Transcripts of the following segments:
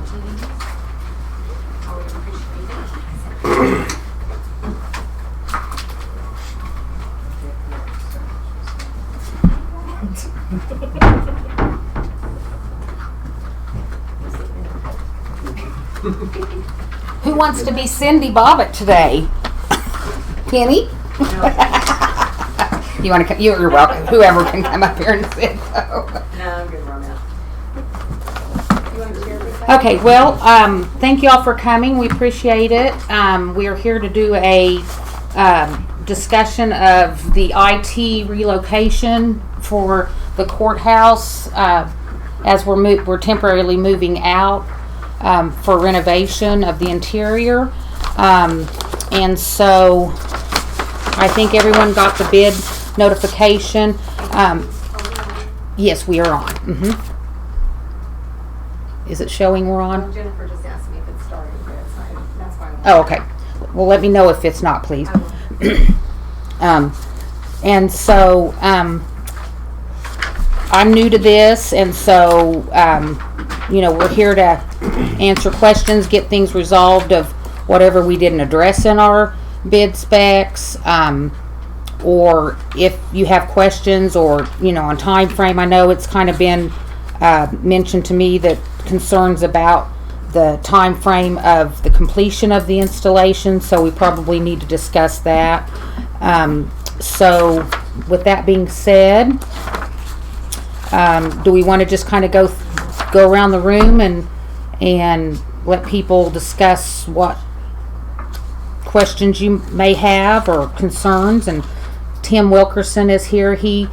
Who wants to be Cindy Bobbitt today? Kenny? You want to? You're welcome. Whoever can come up here and sit. So. No, I'm good on that. Okay. Well, thank you all for coming. We appreciate it. We are here to do a discussion of the IT relocation for the courthouse as we're temporarily moving out for renovation of the interior. And so I think everyone got the bid notification. Yes, we are on. Is it showing we're on? Well, Jennifer just asked me if it's starting, but it's not. That's fine. Oh, okay. Well, let me know if it's not, please. And so I'm new to this, and so we're here to answer questions, get things resolved of whatever we didn't address in our bid specs, or if you have questions or on time frame. I know it's kind of been mentioned to me that concerns about the time frame of the completion of the installation, so we probably need to discuss that. So with that being said, do we want to just kind of go around the room and let people discuss what questions you may have or concerns? And Tim Wilkerson is here. He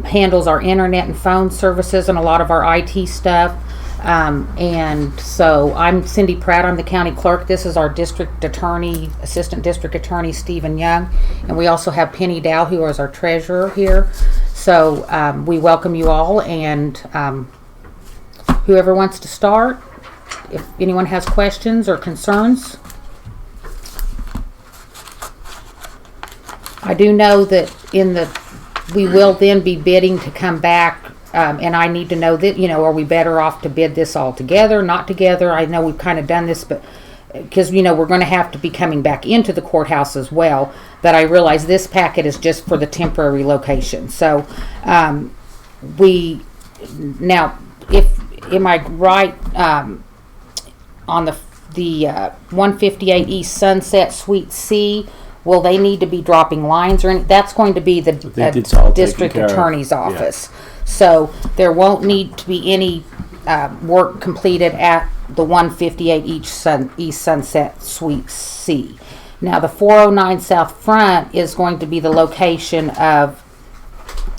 handles our internet and phone services and a lot of our IT stuff. And so I'm Cindy Pratt. I'm the county clerk. This is our district attorney, assistant district attorney, Stephen Young. And we also have Penny Dow, who is our treasurer here. So we welcome you all, and whoever wants to start, if anyone has questions or concerns. I do know that we will then be bidding to come back, and I need to know that, are we better off to bid this all together, not together? I know we've kind of done this, but because, we're going to have to be coming back into the courthouse as well. But I realize this packet is just for the temporary location. So am I right on the 158 East Sunset Suite C? Will they need to be dropping lines or anything? That's going to be the district attorney's office. Yeah. So there won't need to be any work completed at the 158 East Sunset Suite C. Now the 409 South Front is going to be the location of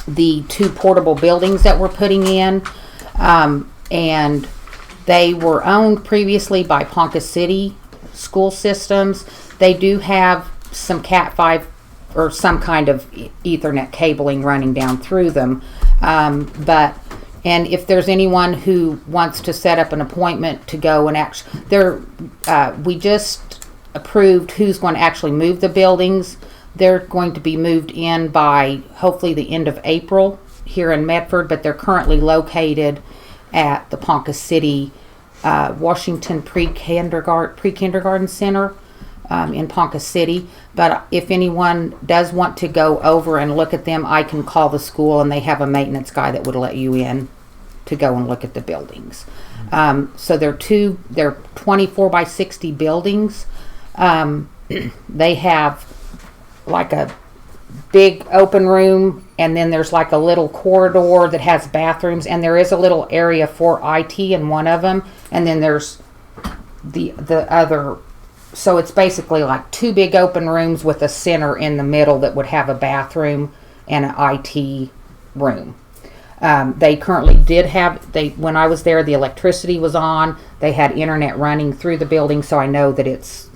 the two portable buildings that we're putting in. And they were owned previously by Ponca City School Systems. They do have some Cat 5 or some kind of Ethernet cabling running down through them. And if there's anyone who wants to set up an appointment to go and we just approved who's going to actually move the buildings. They're going to be moved in by hopefully the end of April here in Medford, but they're currently located at the Ponca City Washington Pre-Kindergarten Center in Ponca City. But if anyone does want to go over and look at them, I can call the school and they have a maintenance guy that would let you in to go and look at the buildings. So they're 24 by 60 buildings. They have like a big open room, and then there's like a little corridor that has bathrooms, and there is a little area for IT in one of them, and then there's the other. So it's basically like two big open rooms with a center in the middle that would have a bathroom and an IT room. They currently when I was there, the electricity was on. They had internet running through the building, so I know that it's,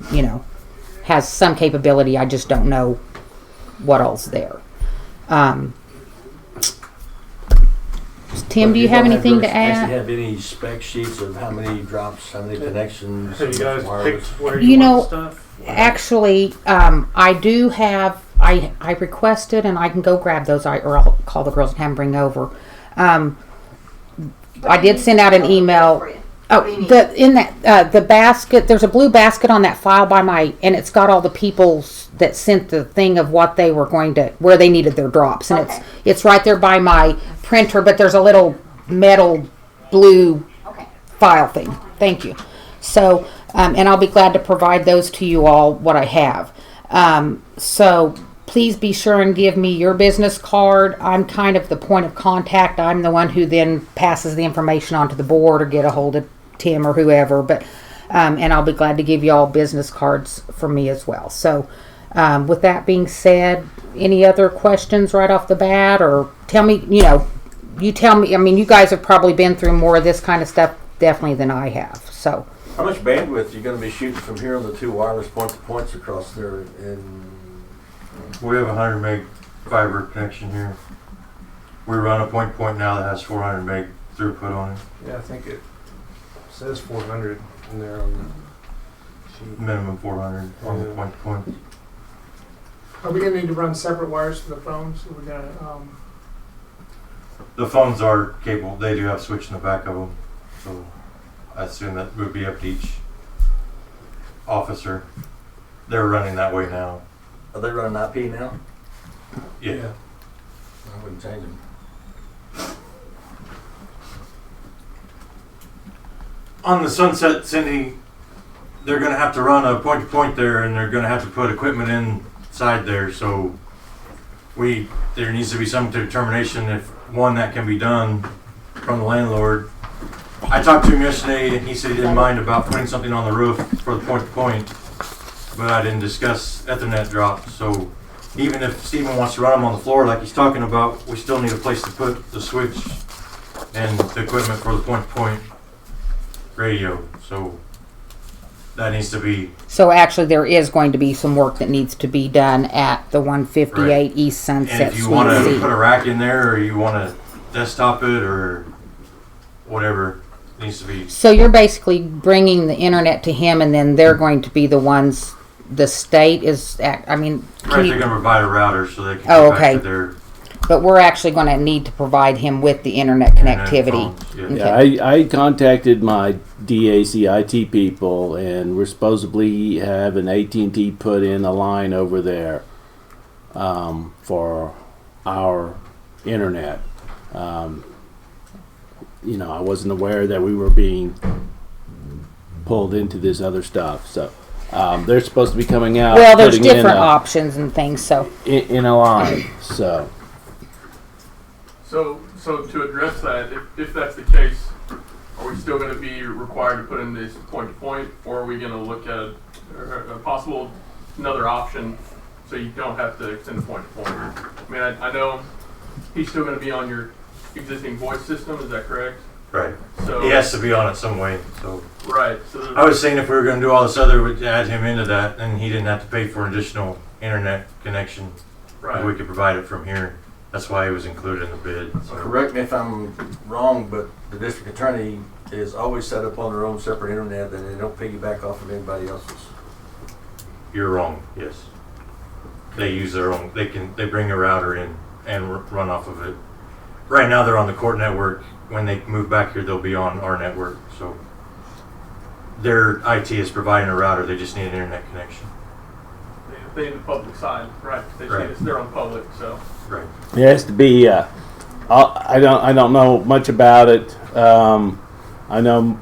has some capability. I just don't know what else there. Tim, do you have anything to add? Do you have any spec sheets of how many drops, how many connections? Have you guys wireless? picked where you want stuff? Actually, I do have. I requested, and I can go grab those. Or I'll call the girls and have them bring over. I did send out an email. Oh, do you need? the basket. There's a blue basket on that file and it's got all the people that sent the thing of what they were where they needed their drops, and Okay. it's right there by my printer. But there's a little metal blue Okay. file thing. Thank you. So, and I'll be glad to provide those to you all, what I have. So please be sure and give me your business card. I'm kind of the point of contact. I'm the one who then passes the information on to the board or get a hold of Tim or whoever. But, and I'll be glad to give you all business cards from me as well. So, with that being said, any other questions right off the bat, or tell me, you tell me, I mean, you guys have probably been through more of this kind of stuff definitely than I have. So, How much bandwidth are you going to be shooting from here on the two wireless point-to-points across there? We have a 100 meg fiber connection here. We run a point-to-point now that has 400 meg throughput on it. Yeah, I think it says 400 in there on the sheet. Minimum 400 on the point-to-point. Are we gonna need to run separate wires for the phones? Are we gonna, The phones are capable. They do have a switch in the back of them. So I assume that would be up to each officer. They're running that way now. Are they running IP now? Yeah. I wouldn't change them. On the Sunset, Cindy, they're going to have to run a point-to-point there, and they're going to have to put equipment inside there. So there needs to be some determination if that can be done from the landlord. I talked to him yesterday, and he said he didn't mind about putting something on the roof for the point-to-point, but I didn't discuss Ethernet drops. So even if Steven wants to run them on the floor like he's talking about, we still need a place to put the switch and the equipment for the point-to-point radio. So that needs to be so actually there is going to be some work that needs to be done at the 158 Right. East Sunset And if you Suite want to C. put a rack in there, or you want to desktop it, or whatever needs to be. So you're basically bringing the internet to him, and then they're going to be the ones. The state is. I mean, Right, they're going to provide a router so they can Oh, get back okay. to their but we're actually going to need to provide him with the internet internet connectivity. phones. Yeah. Okay. Yeah, I contacted my DAC IT people, and we're supposedly have an AT&T put in a line over there for our internet. I wasn't aware that we were being pulled into this other stuff. So they're supposed to be coming out. Well, there's putting in different options and things. So in a line. So So to address that, if that's the case, are we still going to be required to put in this point-to-point, or are we going to look at a possible another option so you don't have to extend the point-to-point? I mean, I know he's still going to be on your existing voice system. Is that correct? Right. So He has to be on it some way. So right. So I was saying if we were going to do all this other, we'd add him into that, and he didn't have to pay for an additional internet connection. right. We could provide it from here. That's why he was included in the bid. So. Correct me if I'm wrong, but the district attorney is always set up on their own separate internet, and they don't piggyback off of anybody else's. You're wrong. Yes, they use their own. They bring a router in and run off of it. Right now they're on the court network. When they move back here, they'll be on our network. So their IT is providing a router. They just need an internet connection. They need the public side, right? They Right. It's their own public, so Right. it has to be. I don't know much about it. I know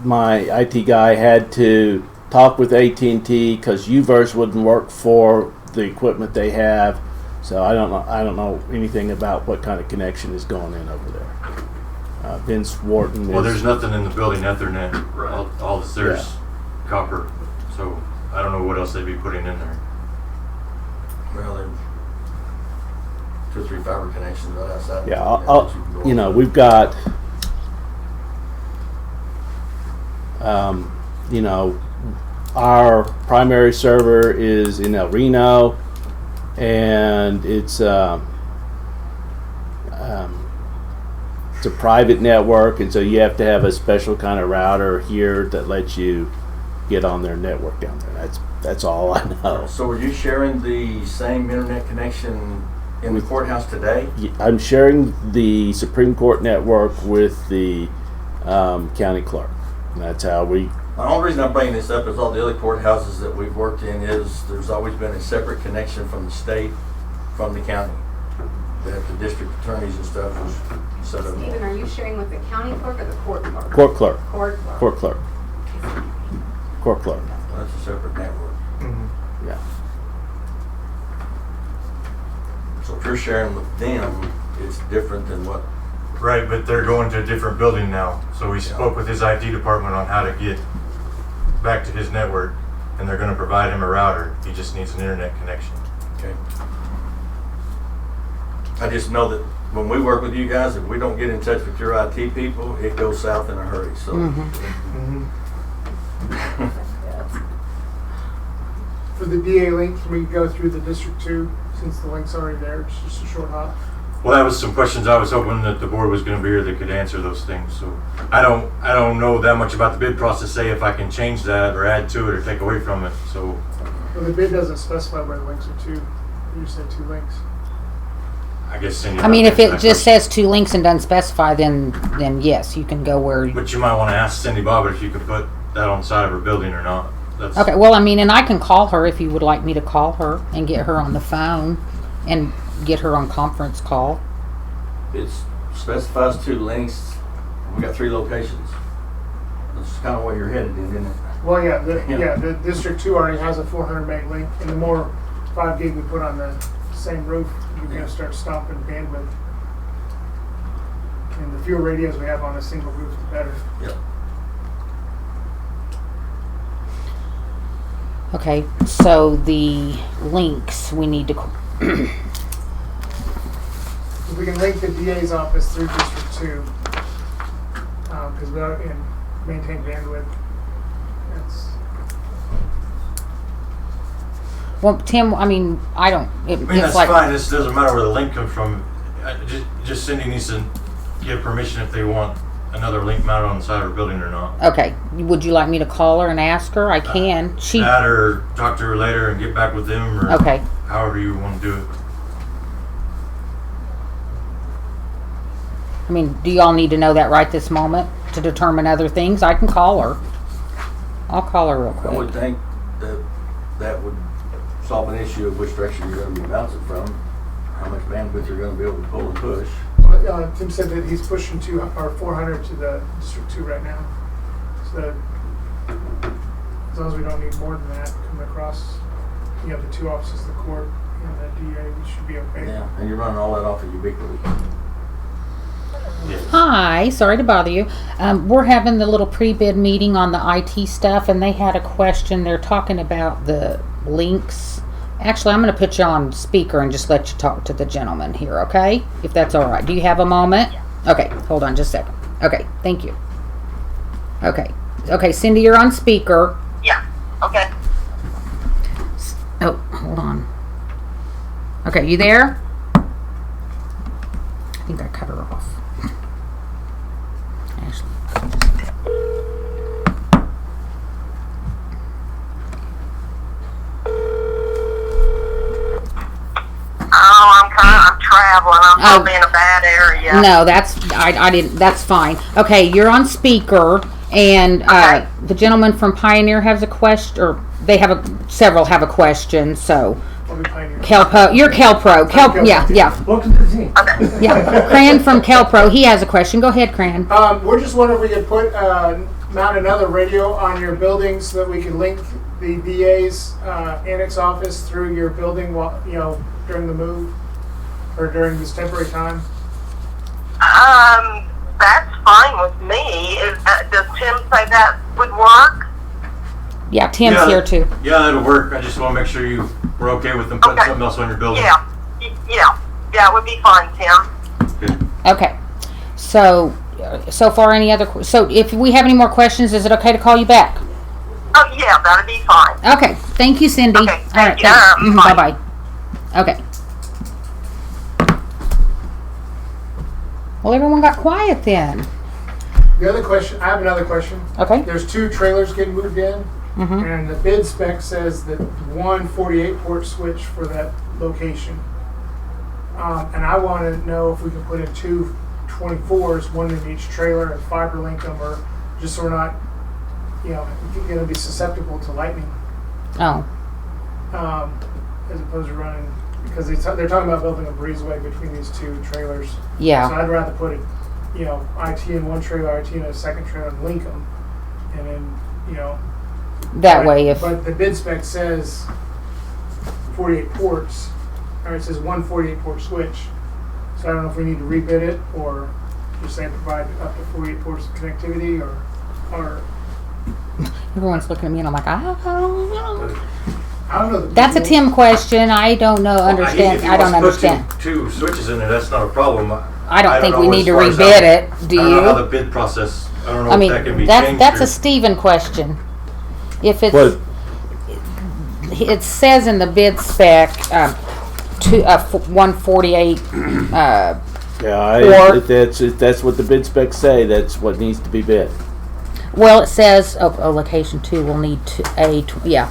my IT guy had to talk with AT&T because UVerse wouldn't work for the equipment they have. So I don't know anything about what kind of connection is going in over there. Vince Wharton. Well, is, there's nothing in the building Ethernet. Right. All this, there's copper. So I don't know what else they'd be putting in there. Well, there's 2 or 3 fiber connections right outside. Yeah, that you can go over. we've got, our primary server is in El Reno, and it's a private network, and so you have to have a special kind of router here that lets you get on their network down there. That's all I know. So are you sharing the same internet connection in the courthouse today? I'm sharing the Supreme Court network with the county clerk. And that's how we. The only reason I'm bringing this up is all the other courthouses that we've worked in is there's always been a separate connection from the state, from the county, that the district attorneys and stuff was set up. Stephen, are you sharing with the county clerk or the court clerk? Court clerk. Court clerk. Court clerk. Court clerk. That's a separate network. Yeah. So if you're sharing with them, it's different than what. Right, but they're going to a different building now. So we spoke with his IT department on how to get back to his network, and they're going to provide him a router. He just needs an internet connection. Okay. I just know that when we work with you guys, if we don't get in touch with your IT people, it goes south in a hurry. So. For the DA link, can we go through the District 2 since the link's already there? It's just a short hop. Well, that was some questions I was hoping that the board was going to be here that could answer those things. So I don't know that much about the bid process. Say if I can change that or add to it or take away from it. So Well, the bid doesn't specify where the links are to. You just said 2 links. I guess. Cindy, I mean, if answer it that just question. says 2 links and doesn't specify, then yes, you can go where. But you might want to ask Cindy Bobbitt if you could put that on the side of her building or not. That's Okay, well, I mean, and I can call her if you would like me to call her and get her on the phone and get her on conference call. It specifies 2 links. We got 3 locations. That's kind of where you're headed in, isn't it? Well, yeah, Yeah. the District 2 already has a 400 meg link, and the more 5 gig we put on the same roof, you're going to start stomping bandwidth. And the fewer radios we have on a single roof, the better. Yep. Okay, so the links we need to. If we can link the DA's office through District 2, because we are in maintain bandwidth. That's Well, Tim, I mean, I don't. I mean, It's that's like. fine. This doesn't matter where the link comes from. Just Cindy needs to give permission if they want another link mounted on the side of her building or not. Okay, would you like me to call her and ask her? I can. She. That or talk to her later and get back with them or Okay. however you want to do it. I mean, do y'all need to know that right this moment to determine other things? I can call her. I'll call her real I would quick. think that would solve an issue of which direction you're going to be bouncing from, how much bandwidth you're going to be able to pull and push. Tim said that he's pushing 400 to the District 2 right now. So as long as we don't need more than that coming across, you have the 2 offices, the court and the DA, we should be okay. Yeah, and you're running all that off of ubiquity. Yes. Hi, sorry to bother you. We're having the little pre-bid meeting on the IT stuff, and they had a question. They're talking about the links. Actually, I'm going to put you on speaker and just let you talk to the gentleman here, okay? If that's all right. Do you have a moment? Okay, hold on just a second. Okay, thank you. Okay. Okay, Cindy, you're on speaker. Yeah, okay. Oh, hold on. Okay, you there? I think I cut her off. Ashley. Oh, I'm traveling. I'm probably in a bad area. No, I didn't. That's fine. Okay, you're on speaker, and Okay. the gentleman from Pioneer has a question, or they have several have a question. So, I'll be Pioneer. Kelpo, you're Kelpro. Kelpro. Yeah. Welcome to the team. Okay. Yeah. Cran from Kelpro. He has a question. Go ahead, Cran. We're just wondering if we could put mount another radio on your building so that we can link the DA's annex office through your building while during the move or during this temporary time. That's fine with me. Does Tim say that would work? Yeah, Tim's Yeah. here too. Yeah, that'll work. I just want to make sure you were okay with them putting Okay. something else on your building. Yeah. Yeah, it would be fine, Tim. Okay. Okay. So far, any other? So, if we have any more questions, is it okay to call you back? Oh, yeah, that'd be fine. Okay. Thank you, Cindy. Okay, All right. thank you. Thanks. Bye. Bye bye. Okay. Well, everyone got quiet then. The other question, I have another question. Okay. There's 2 trailers getting moved in, Mm-hmm. and the bid spec says that 1 48 port switch for that location. And I want to know if we can put in 2 24s, one in each trailer, and fiber link them, or just so we're not, going to be susceptible to lightning, Oh, as opposed to running, because they're talking about building a breezeway between these two trailers. So yeah. I'd rather put it, IT in one trailer, IT in a second trailer, and link them, and then, That but- way, if But the bid spec says 48 ports, or it says 148 port switch. So I don't know if we need to rebid it, or just say provide up to 48 ports of connectivity, or everyone's looking at me and I'm like, I don't know. I don't know. That's a Tim question. I don't know. Understand? If he I don't wants to put understand. two switches in there, that's not a problem. I don't think know we as need to far as rebid how- it. Do I don't know how you? the bid process, I don't know I if mean, that can be that's changed. a Steven question. If it's What? it says in the bid spec, 148. Yeah, Or- if that's what the bid specs say, that's what needs to be bid. Well, it says location 2 will need yeah.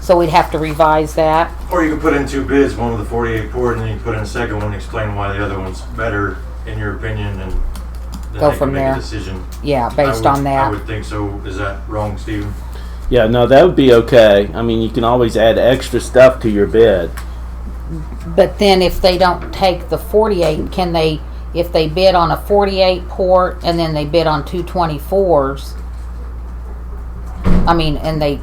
So we'd have to revise that. Or you can put in two bids, one with a 48 port, and then you can put in a second one and explain why the other one's better, in your opinion, and then Go they from can make there. a decision. Yeah, based on I that. would think so. Is that wrong, Steven? Yeah, no, that would be okay. I mean, you can always add extra stuff to your bid. But then if they don't take the 48, can they, if they bid on a 48 port and then they bid on 224s, I mean, and they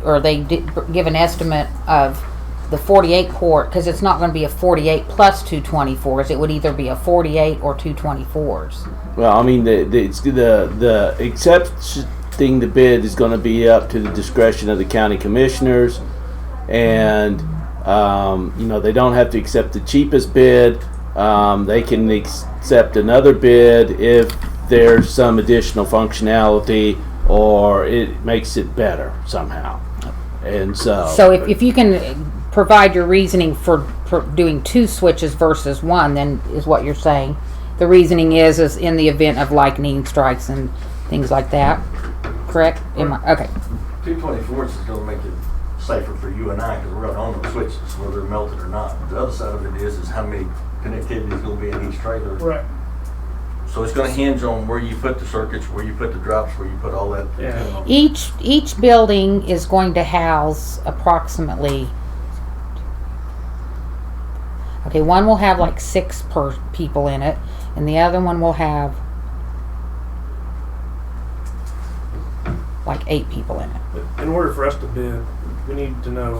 give an estimate of the 48 port, because it's not going to be a 48 plus 224s. It would either be a 48 or 224s. Well, I mean, the accepting the bid is going to be up to the discretion of the county commissioners, and they don't have to accept the cheapest bid. They can accept another bid if there's some additional functionality or it makes it better somehow. And So if you can provide your reasoning for doing 2 switches versus 1, then is what you're saying. The reasoning is in the event of lightning strikes and things like that. Correct? Okay. 224s is going to make it safer for you and I, because we're going to own those switches, whether they're melted or not. The other side of it is how many connectivity is going to be in each trailer. Right. So it's going to hinge on where you put the circuits, where you put the drops, where you put all that. Yeah. Each building is going to house approximately. Okay, one will have like 6 per people in it, and the other one will have like 8 people in it. In order for us to bid, we need to have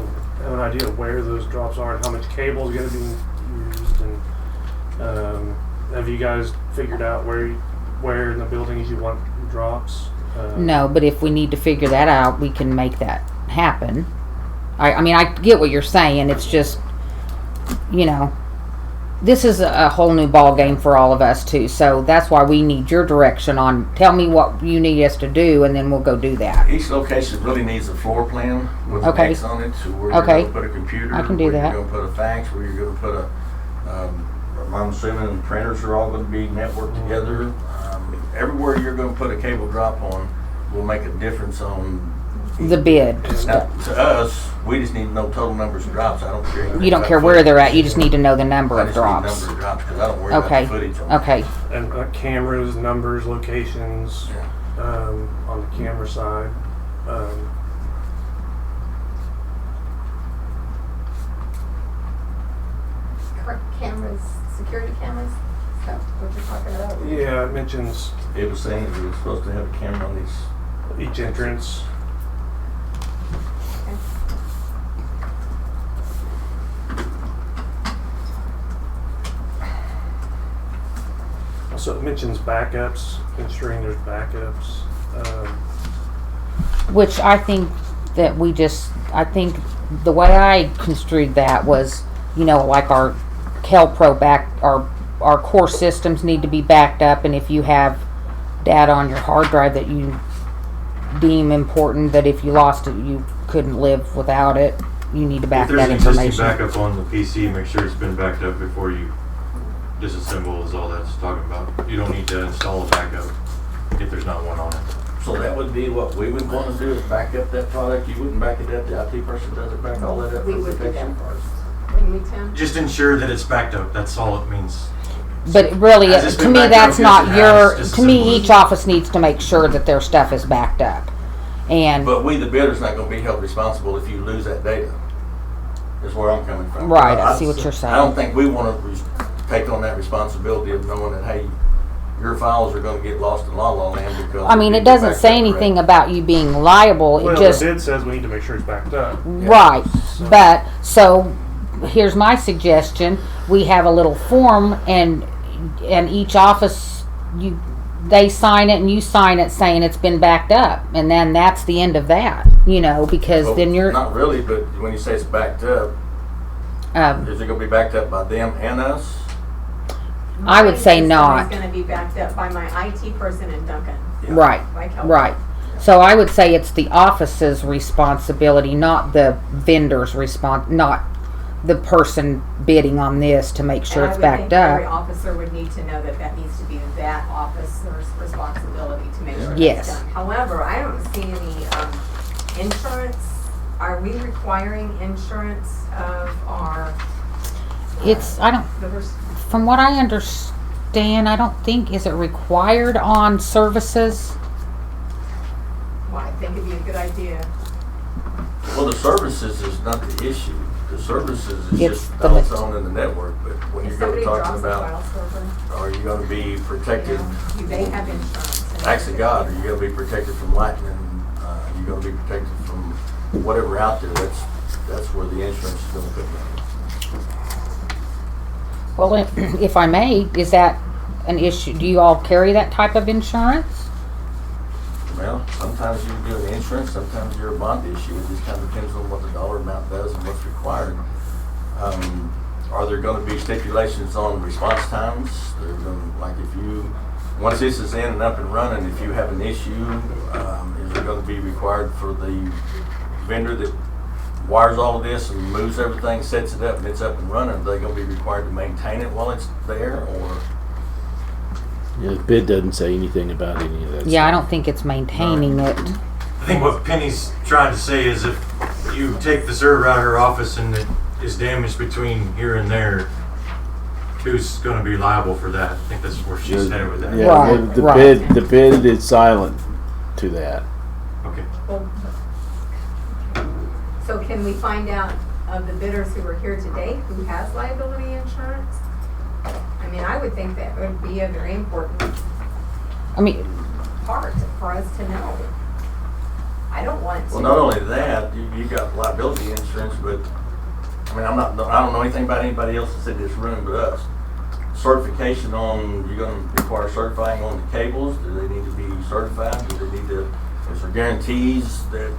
an idea of where those drops are and how much cable is going to be used. And have you guys figured out where in the buildings you want drops? No, but if we need to figure that out, we can make that happen. I mean, I get what you're saying. It's just, this is a whole new ball game for all of us too. So that's why we need your direction on. Tell me what you need us to do, and then we'll go do that. Each location really needs a floor plan with Okay. X on it, so where Okay. you're going to put a computer, I can do where that. you're going to put a fax, where you're going to put I'm assuming printers are all going to be networked together. Everywhere you're going to put a cable drop on will make a difference on The bid. Now, to us, we just need to know total numbers of drops. I don't care. anything You don't about care where footage. they're at. You just need to know the number I of just need drops. number of drops because I don't worry about Okay. the footage on it. Okay. And cameras, numbers, locations Yeah. on the camera side. Cameras, security cameras, is that what you're talking about? Yeah, it mentions It was saying that we were supposed to have a camera on these. each entrance. Also, it mentions backups, ensuring there's backups. Which I think that I think the way I construed that was, like our Kelpro our core systems need to be backed up, and if you have data on your hard drive that you deem important, that if you lost it, you couldn't live without it, you need to back If there's that an existing information. backup on the PC, make sure it's been backed up before you disassemble is all that's talking about. You don't need to install a backup if there's not one on it. So that would be what we would want to do is back up that product. You wouldn't back it up. The IT person does it, back all that up We for would do protection. that first. Wouldn't we, Tim? Just ensure that it's backed up. That's all it means. But really, Has this to been me, backed that's up? not Yes, it your. has, just To as me, simple as- each office needs to make sure that their stuff is backed up, and But we, the bidder's not gonna be held responsible if you lose that data, is where I'm coming from. Right, I see what you're saying. I don't think we wanna take on that responsibility of knowing that, hey, your files are gonna get lost in La La Land because. I mean, it doesn't say anything about you being liable. Well, It just the bid says we need to make sure it's backed up. right. But so here's my suggestion: we have a little form, and each office they sign it and you sign it saying it's been backed up, and then that's the end of that. Because Well, then you're. Not really, but when you say it's backed up, is it gonna be backed up by them and us? I would say My not. system is gonna be backed up by my IT person in Duncan. Right. By Kelly. Right. So I would say it's the office's responsibility, not the vendor's not the person bidding on this to make sure And it's I would backed think every up. officer would need to know that that needs to be that officer's responsibility to make sure Yes. that's done. However, I don't see any insurance. Are we requiring insurance of our? From what I understand, I don't think, is it required on services? Well, I think it'd be a good idea. Well, the services is not the issue. The services is It's just the what's on in the network, but when If you're somebody talking drops a about, file server, are you gonna be protected? do they have insurance? And Acts of God, are you gonna be protected from lightning? Are you gonna be protected from whatever out there? That's where the insurance is gonna come in. Well, if I may, is that an issue? Do you all carry that type of insurance? Well, sometimes you do an insurance, sometimes you're a bond issue. It just kind of depends on what the dollar amount does and what's required. Are there going to be stipulations on response times? Like once this is in and up and running, if you have an issue, is it going to be required for the vendor that wires all of this and moves everything, sets it up, and it's up and running? Are they going to be required to maintain it while it's there, or? Yeah, the bid doesn't say anything about any of that. Yeah, I stuff. don't think it's maintaining it. I think what Penny's trying to say is if you take the server out of her office and it is damaged between here and there, who's going to be liable for that? I think that's where she's headed with that. Yeah, Right, the right. the bid is silent to that. Okay. Well, so can we find out of the bidders who are here today who has liability insurance? I mean, I would think that would be a very important I mean, part for us to know. I don't want to. Well, not only that, you got liability insurance, but I mean, I don't know anything about anybody else that's in this room but us. Certification on, you're going to require certifying on the cables. Do they need to be certified? Do they need to? Is there guarantees that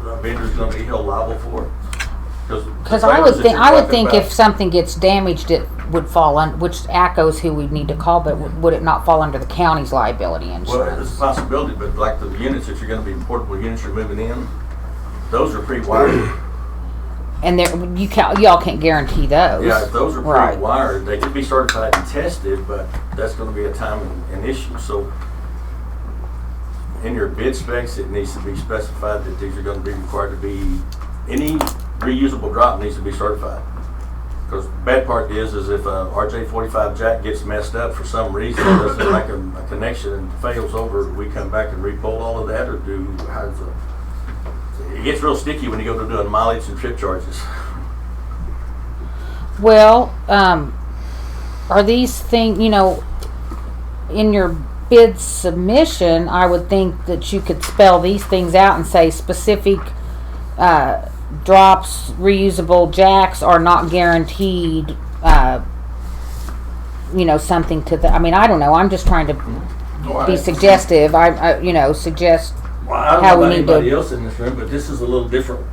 the vendor's going to be held liable for? because I would think if something gets damaged, it would fall on, which ACO's who we need to call, but would it not fall under the county's liability Well, insurance? it's a possibility, but like the units that you're going to be portable units you're moving in, those are pre-wired. And y'all can't guarantee those. Yeah, if those are Right. pre-wired, they could be certified and tested, but that's going to be a time and issue. So in your bid specs, it needs to be specified that these are going to be required to be, any reusable drop needs to be certified. Because the bad part is if a RJ45 jack gets messed up for some reason, doesn't make a connection and fails over, we come back and repull all of that, or it gets real sticky when you go to doing mileage and trip charges. Well, are these things, in your bid submission, I would think that you could spell these things out and say specific drops, reusable jacks are not guaranteed, something to the, I mean, I don't know, I'm just trying to be suggestive. Suggest Well, I don't how know we about need to. anybody else in this room, but this is a little different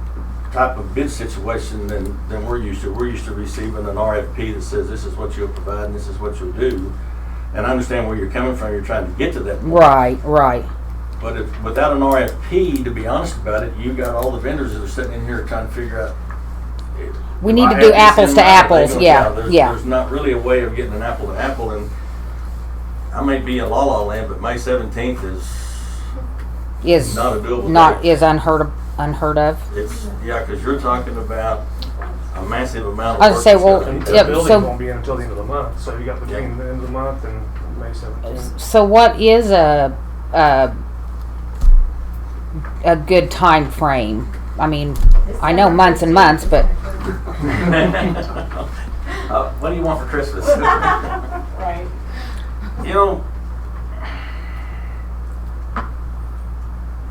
type of bid situation than we're used to. We're used to receiving an RFP that says this is what you'll provide and this is what you'll do. And I understand where you're coming from. You're trying to get to that point. Right. But without an RFP, to be honest about it, you got all the vendors that are sitting in here trying to figure out. We if need I to have do this apples in to mind, apples, they go, yeah. There's not really a way of getting an apple to apple, and I may be in La La Land, but May 17th is not a doable date. Is unheard of. It's, yeah, because you're talking about a massive amount of I work. was gonna say, well, that's And gotta the be yeah, done. building so- won't be in until the end of the month, so you got between the end of the month and May 17th. So what is a good time frame? I mean, I know months and months, but What do you want for Christmas? Right. You know,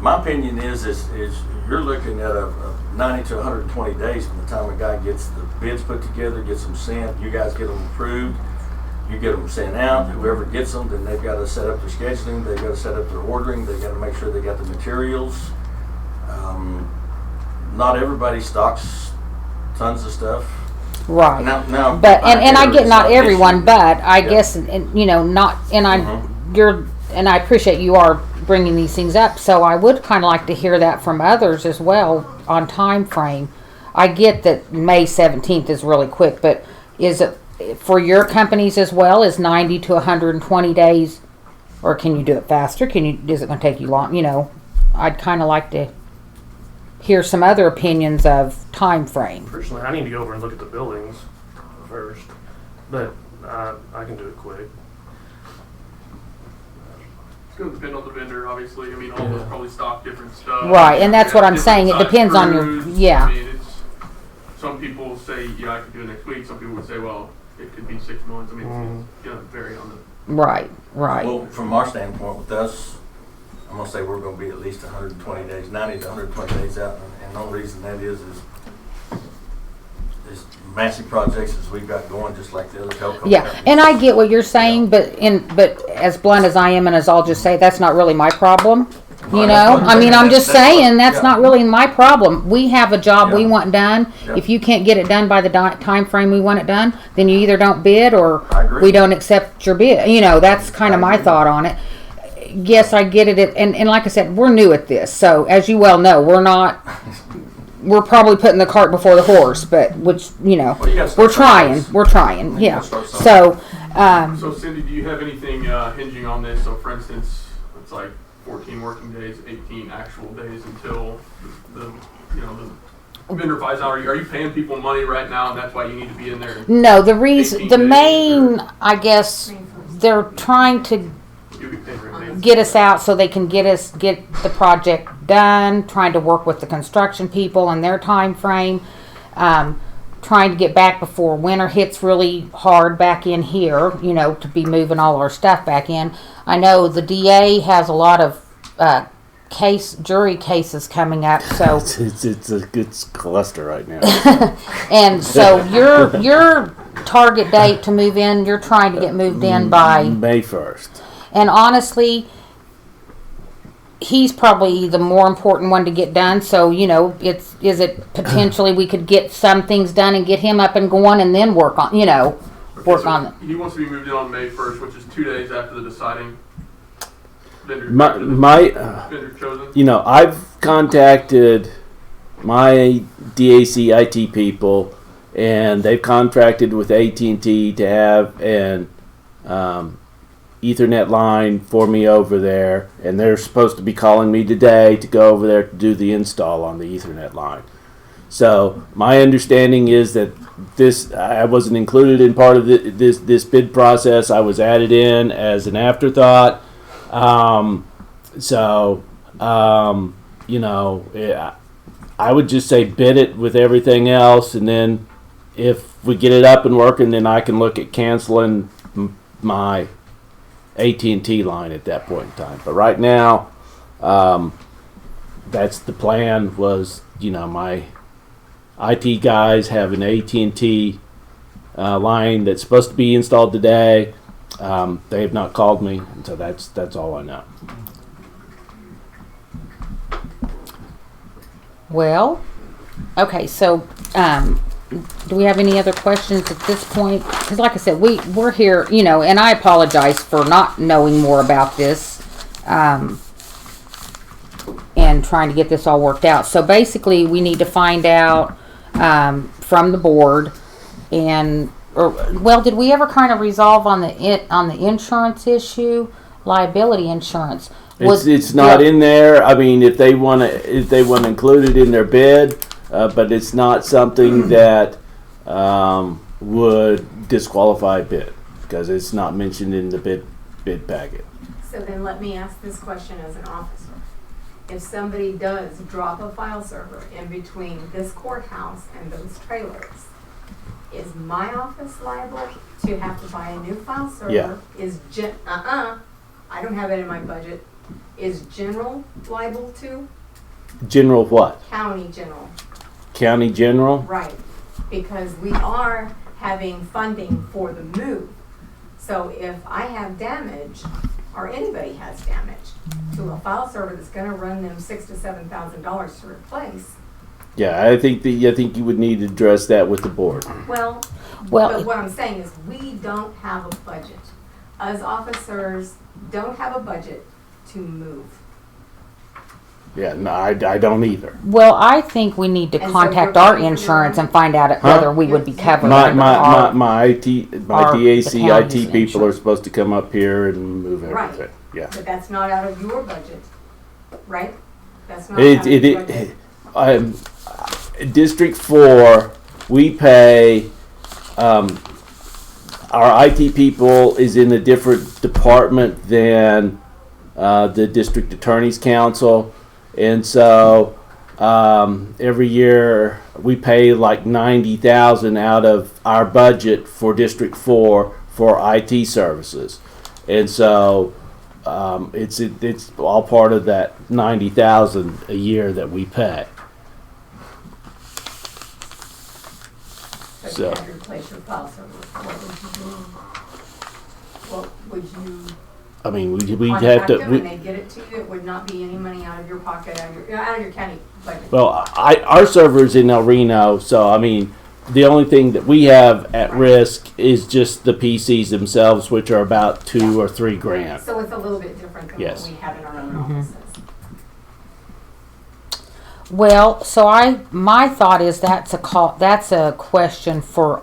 my opinion is you're looking at a 90 to 120 days from the time a guy gets the bids put together, gets them sent, you guys get them approved, you get them sent out, whoever gets them, then they've got to set up their scheduling, they've got to set up their ordering, they've got to make sure they got the materials. Not everybody stocks tons of stuff. right. Now, But and I there get is not some everyone, issue. but I Yeah. guess and you know not and I Mhm. you're and I appreciate you are bringing these things up. So I would kind of like to hear that from others as well on time frame. I get that May 17th is really quick, but is it for your companies as well? Is 90 to 120 days, or can you do it faster? Can you? Is it going to take you long? You know, I'd kind of like to hear some other opinions of time frame. Personally, I need to go over and look at the buildings first, but I can do it quick. It's gonna depend on the vendor, obviously. I mean, all those probably stock different stuff. Right, and that's what I'm Different saying. It size depends on your screws. yeah. I mean, it's, some people say, yeah, I could do it next week. Some people would say, well, it could be 6 months. I mean, it's gonna vary on the. Right, right. Well, from our standpoint with us, I'm gonna say we're gonna be at least 120 days, 90 to 120 days out, and the only reason that is massive projects as we've got going, just like the other telco Yeah, companies. and I get what you're saying, but as blunt as I am, and as I'll just say, that's not really my problem. You Right, know, that's what I'm I mean, saying. I'm just That's what- saying that's yeah. not really my problem. We have a job we Yeah. want done. Yeah. If you can't get it done by the time frame we want it done, then you either don't bid or I agree. we don't accept your bid. You know, that's kind of I my agree. thought on it. Yes, I get it, and like I said, we're new at this, so as you well know, we're not. We're probably putting the cart before the horse, but which you know, Well, you gotta we're start trying. someplace. We're trying. You Yeah. gotta start somewhere. So. So Cindy, do you have anything hinging on this? So for instance, it's like 14 working days, 18 actual days until the vendor finds out. Are you paying people money right now, and that's why you need to be in there? No, the reason, 18 the days, main, I guess, they're trying to You'll be paying for it. get us out so they can get the project done, trying to work with the construction people and their time frame, trying to get back before winter hits really hard back in here, you know, to be moving all our stuff back in. I know the DA has a lot of jury cases coming up, so It's a good cluster right now. and so your target date to move in, you're trying to get moved in by. May 1st. And honestly, he's probably the more important one to get done. So, you know, is it potentially we could get some things done and get him up and going and then work on, you know, work So on it. He wants to be moved in on May 1st, which is 2 days after the deciding vendor. Vendor chosen. You know, I've contacted my DAC IT people, and they've contracted with AT&T to have an Ethernet line for me over there, and they're supposed to be calling me today to go over there to do the install on the Ethernet line. So my understanding is that I wasn't included in part of this bid process. I was added in as an afterthought. You know, I would just say bid it with everything else, and then if we get it up and working, then I can look at canceling my AT&T line at that point in time. But right now, that's the plan. Was, you know, my IT guys have an AT&T line that's supposed to be installed today. They have not called me, and so that's all I know. Well, okay, so do we have any other questions at this point? Because like I said, we're here, you know, and I apologize for not knowing more about this and trying to get this all worked out. So basically, we need to find out from the board did we ever kind of resolve on the insurance issue, liability insurance? It's not in there. I mean, if they want to include it in their bid, but it's not something that would disqualify bid because it's not mentioned in the bid packet. So then let me ask this question as an officer. If somebody does drop a file server in between this courthouse and those trailers, is my office liable to have to buy a new file server? Yeah. Is I don't have it in my budget. Is general liable to? General what? County general. County general? Right, because we are having funding for the move. So if I have damage, or anybody has damage to a file server that's gonna run them $6,000 to $7,000 to replace, Yeah, I think you would need to address that with the board. well, Well, but what I'm saying is we don't have a budget. Us officers don't have a budget to move. Yeah, no, I don't either. Well, I think we need to And so contact you're our paying for your insurance own- and find out whether we would be covered. My under my our- my IT my our- DAC the county's IT people are insurance. supposed to come up here and move Right. everything. Yeah. But that's not out of your budget, right? That's not It out of your it, budget. District 4, we pay. Our IT people is in a different department than the district attorney's council, and so every year we pay like $90,000 out of our budget for District 4 for IT services, and so it's all part of that $90,000 a year that we pay. So if So- you had to replace your file server, what would you do? What would you I mean, we'd have contact to. them and they get it to you? It would not be any money out of your pocket, out of your county budget. Well, our server's in El Reno, so I mean, the only thing that we have at risk is just the PCs themselves, which are about $2 or $3 grand. So it's a little bit different than Yes. what we have in our own offices. Well, so my thought is that's a question for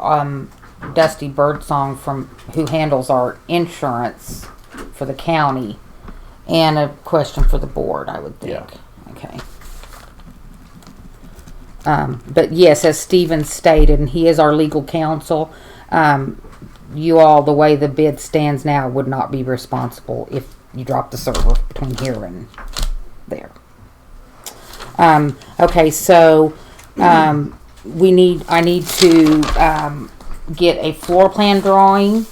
Dusty Birdsong who handles our insurance for the county, and a question for the board, I would think. Yeah. Okay. But yes, as Stephen stated, and he is our legal counsel, you all, the way the bid stands now, would not be responsible if you drop the server between here and there. Okay, so I need to get a floor plan drawing.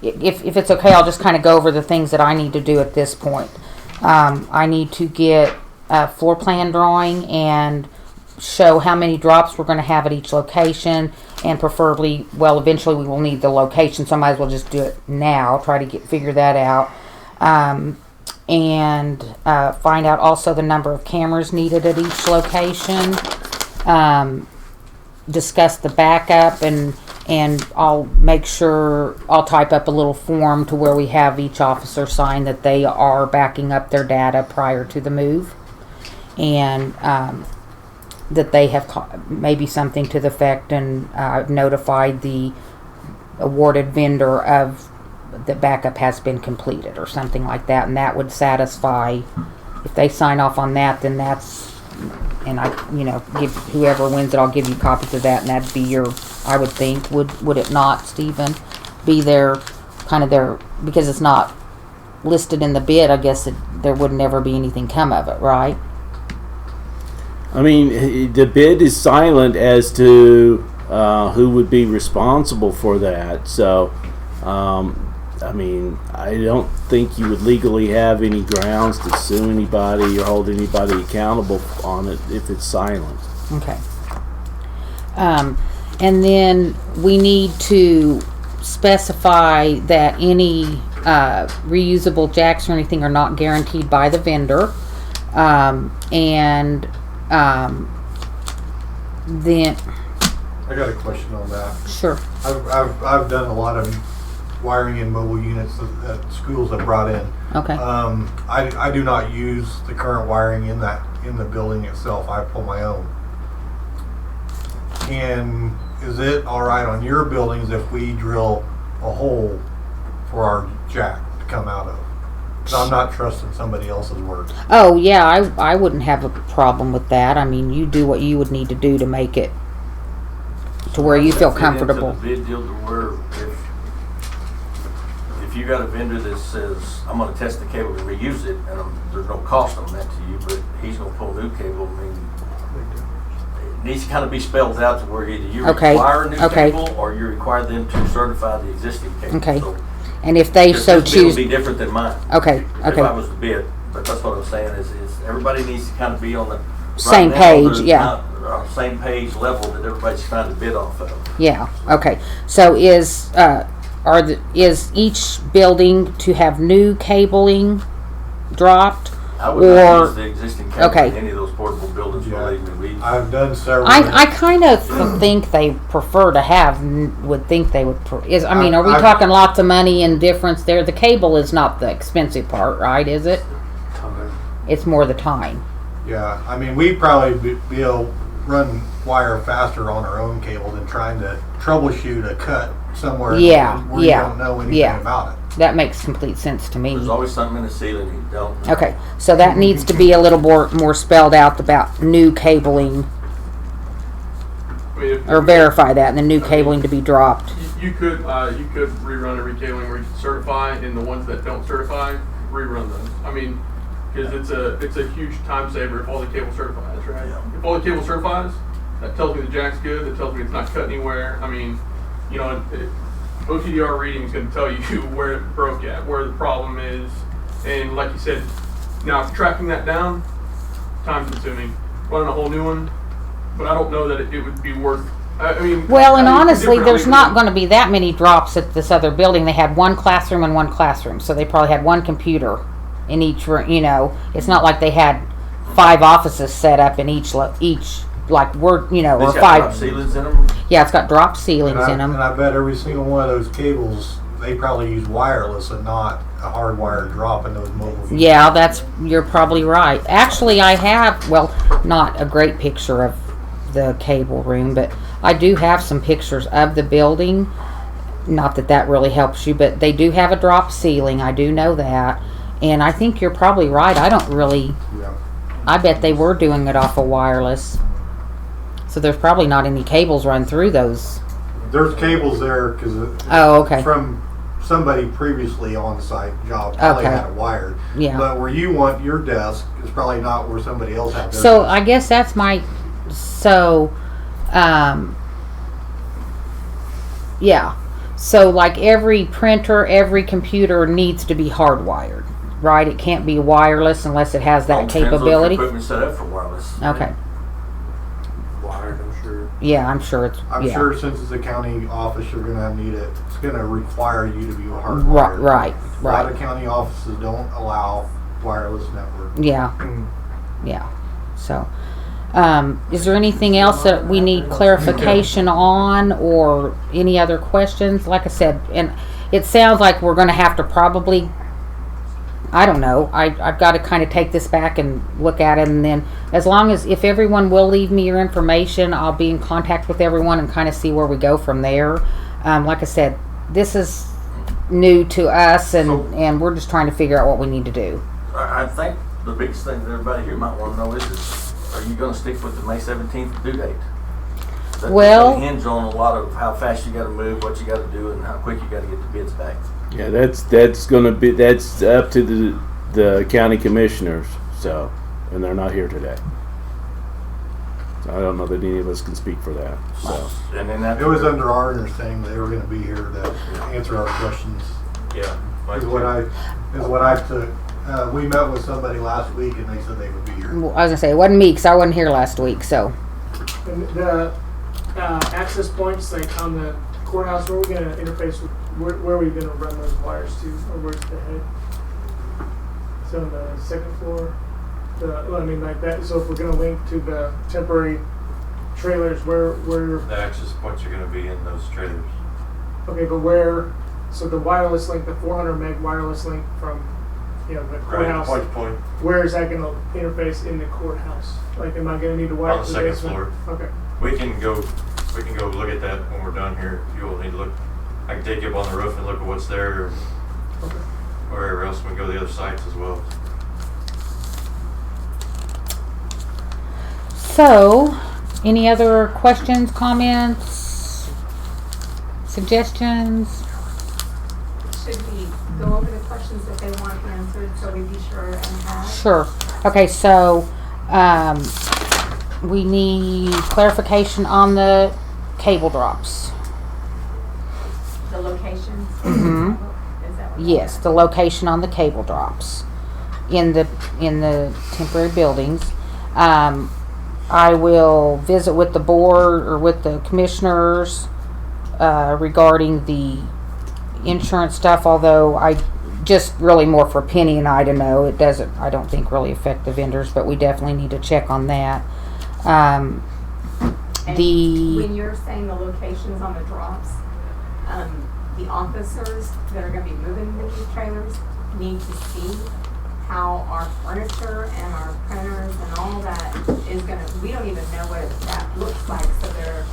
If it's okay, I'll just kind of go over the things that I need to do at this point. I need to get a floor plan drawing and show how many drops we're going to have at each location, and preferably, well, eventually we will need the location, so I might as well just do it now, try to figure that out. And find out also the number of cameras needed at each location. Discuss the backup, and I'll make sure I'll type up a little form to where we have each officer sign that they are backing up their data prior to the move, and that they have maybe something to the effect and notified the awarded vendor of the backup has been completed or something like that, and that would satisfy. If they sign off on that, then that's, and I, give whoever wins it, I'll give you copies of that, and that'd be your, I would think, would it not, Stephen, be because it's not listed in the bid, I guess there would never be anything come of it, right? I mean, the bid is silent as to who would be responsible for that. So, I mean, I don't think you would legally have any grounds to sue anybody or hold anybody accountable on it if it's silent. Okay. And then we need to specify that any reusable jacks or anything are not guaranteed by the vendor. Then I got a question on that. sure. I've done a lot of wiring in mobile units that schools have brought in. Okay. I do not use the current wiring in the building itself. I pull my own. And is it all right on your buildings if we drill a hole for our jack to come out of? 'Cause I'm not trusting somebody else's work. Oh yeah, I wouldn't have a problem with that. I mean, you do what you would need to do to make it to where you feel Does that fit into comfortable. the bid deal to where if you got a vendor that says, I'm gonna test the cable and reuse it, and there's no cost on that to you, but he's gonna pull new cable, I mean, it needs to kind of be spelled out to where either you Okay, require a new okay. cable or you require them to certify the existing cable. Okay. So, And if they because so this bid will choose, be different than mine. okay, If I okay, was to bid, but that's what I'm saying is everybody needs to kind of be on the Same right now, page, they're yeah. not on the same page level that everybody's trying to bid off of. yeah, okay. So is each building to have new cabling dropped? I would not Or- use the existing cable okay. in any of those portable buildings, Yeah. believe me. I've done several. I kind of think they prefer to have, would think they would, I mean, are we I- talking lots of money and difference there? The cable is not the expensive part, right, is it? It's more the time. Yeah, I mean, we'd probably be able to run wire faster on our own cable than trying to troubleshoot a cut somewhere Yeah, where yeah, you don't know anything yeah. about it. That makes complete sense to me. There's always something in the ceiling you don't know. Okay, so that needs to be a little more spelled out about new cabling, I mean, if, or verify that, and the new cabling to be dropped. you could rerun every cabling where you certify, and the ones that don't certify, rerun those. I mean, because it's a huge time saver if all the cable certifies, right? Yeah. If all the cable certifies, that tells me the jack's good. That tells me it's not cut anywhere. I mean, you know, OTDR reading is going to tell you where it broke at, where the problem is, and like you said, now tracking that down, time consuming. Running a whole new one, but I don't know that it would be worth. I mean, Well, and I mean, honestly, different- there's not going to be that many drops at this other building. They had one classroom and one classroom, so they probably had one computer in each room. You know, it's not like they had 5 offices set up in each like we're or These got 5. drop ceilings in them. Yeah, it's got drop ceilings in And them. I bet every single one of those cables, they probably use wireless and not a hardwired drop in those mobile units. Yeah, you're probably right. Actually, I have, well, not a great picture of the cable room, but I do have some pictures of the building. Not that that really helps you, but they do have a drop ceiling. I do know that. And I think you're probably right. I don't really, Yeah. I bet they were doing it off of wireless. So there's probably not any cables run through those. There's cables there because Oh, okay. from somebody previously on site job probably Okay. had it wired. Yeah. But where you want your desk is probably not where somebody else had their So desk. I guess that's yeah. So like every printer, every computer needs to be hardwired, right? It can't be wireless unless it has All that depends on if capability. the equipment set up for wireless. Okay. Wired, I'm sure. Yeah, I'm sure it's. I'm yeah. sure since it's a county office, you're gonna need it. It's gonna require you to be Right, hardwired. right, A lot of right. county offices don't allow wireless network. Yeah. Yeah. So, is there anything else that we need clarification on, or any other questions? Like I said, and it sounds like we're going to have to probably. I don't know. I've got to kind of take this back and look at it, and then as long as if everyone will leave me your information, I'll be in contact with everyone and kind of see where we go from there. Like I said, this is new to us, and we're just trying to figure out what we need to do. I think the biggest thing that everybody here might want to know is are you going to stick with the May 17th due date? That's Well- going to hinge on a lot of how fast you got to move, what you got to do, and how quick you got to get the bids back. Yeah, that's up to the county commissioners. So, and they're not here today. So I don't know that any of us can speak for that. So And then after It was under our understanding they were gonna be here to answer our questions. yeah. Is what I took. We met with somebody last week and they said they would be here. I was gonna say it wasn't me because I wasn't here last week. So And the access points, like on the courthouse, where are we gonna interface with, where are we gonna run those wires to, or where's the head? So on the second floor, I mean like that, so if we're gonna link to the temporary trailers, where, The access points are gonna be in those trailers. okay, but where, so the wireless link, the 400 meg wireless link from, the courthouse, Point to point. where is that gonna interface in the courthouse? Like, am I gonna need to wire On to the the second basement? Okay. We can go look at that when we're done here. If you will need to look, I can take you up on the roof and look at what's there, or Okay. wherever else. We can go to the other sites as well. any other questions, comments? suggestions? Should we go over the questions that they want answered so we be sure and have? Sure. Okay, so, we need clarification on the cable drops. The locations? Mhm. Is that what? Yes, the location on the cable drops in the temporary buildings. I will visit with the board or with the commissioners regarding the insurance stuff, although I just really more for Penny and I to know. It doesn't, I don't think, really affect the vendors, but we definitely need to check on that. And when you're saying the locations on the drops, the officers that are gonna be moving into these trailers need to see how our furniture and our printers and all that is gonna, we don't even know what that looks like, so they're.